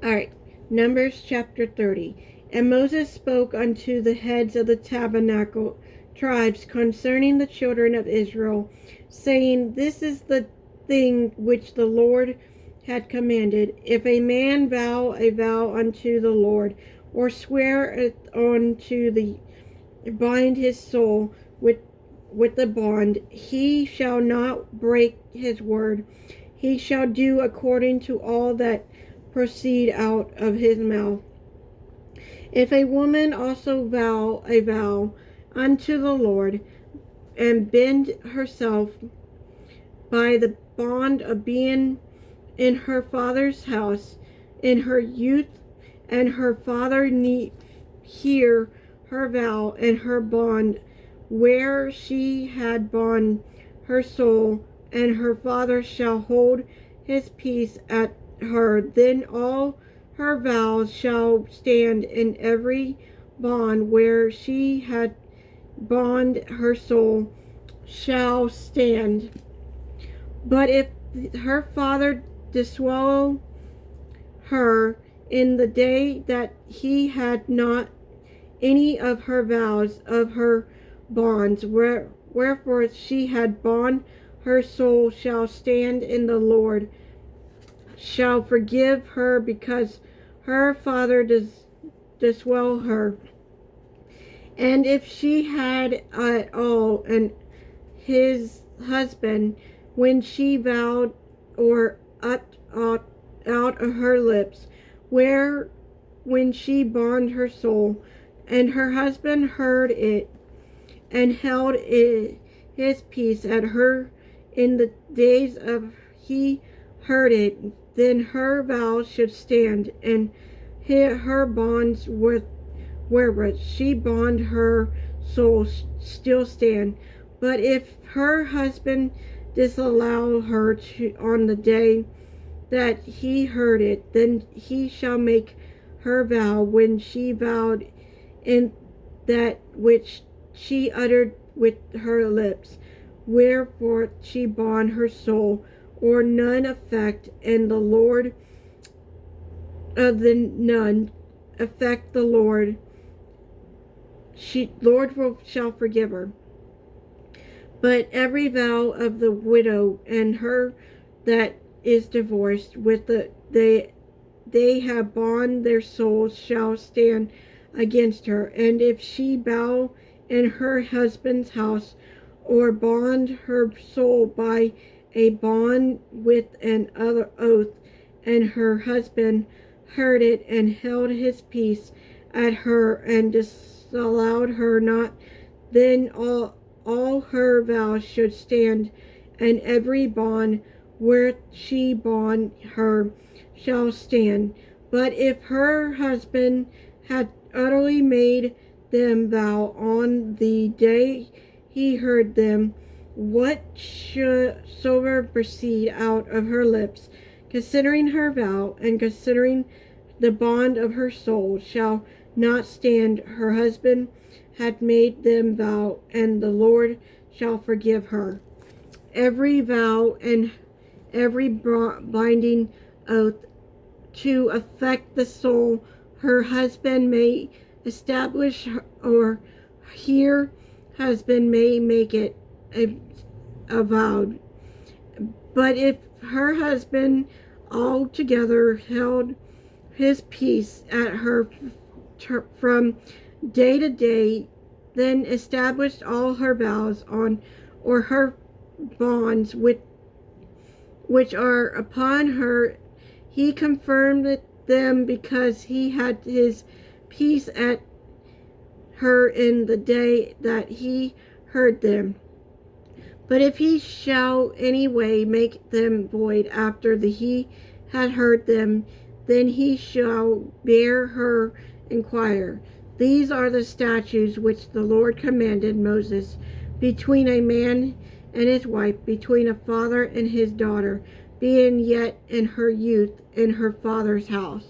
All right, Numbers chapter 30. And Moses spoke unto the heads of the tabernacle tribes concerning the children of Israel, saying, This is the thing which the Lord had commanded. If a man vow a vow unto the Lord, or swear unto the bind his soul with the bond, he shall not break his word. He shall do according to all that proceed out of his mouth. If a woman also vow a vow unto the Lord, and bend herself by the bond of being in her father's house in her youth, and her father hear her vow and her bond, where she had bond her soul, and her father shall hold his peace at her, then all her vows shall stand, in every bond where she had bond her soul shall stand. But if her father diswallow her in the day that he had not any of her vows of her bonds, wherefore she had bond her soul shall stand, in the Lord shall forgive her, because her father diswell her. And if she had at all and his husband, when she vowed, or out of her lips, where when she bond her soul, and her husband heard it, and held his peace at her in the days of he heard it, then her vows should stand, and her bonds wherewith she bond her soul still stand. But if her husband disallow her on the day that he heard it, then he shall make her vow when she vowed in that which she uttered with her lips, wherefore she bond her soul, or none effect, and the Lord of the none affect the Lord. Shall forgive her. But every vow of the widow and her that is divorced, with they have bond their souls, shall stand against her. And if she vow in her husband's house, or bond her soul by a bond with an other oath, and her husband heard it, and held his peace at her, and disallowed her not, then all her vows should stand, and every bond where she bond her shall stand. But if her husband had utterly made them vow on the day he heard them, whatsoever proceed out of her lips, considering her vow, and considering the bond of her soul, shall not stand. Her husband had made them vow, and the Lord shall forgive her. Every vow and every binding oath to affect the soul, her husband may establish, or her husband may make it avowed. But if her husband altogether held his peace at her from day to day, then established all her vows on, or her bonds which are upon her, he confirmed them, because he had his peace at her in the day that he heard them. But if he shall any way make them void after he had heard them, then he shall bear her inquire. These are the statutes which the Lord commanded Moses, between a man and his wife, between a father and his daughter, being yet in her youth in her father's house.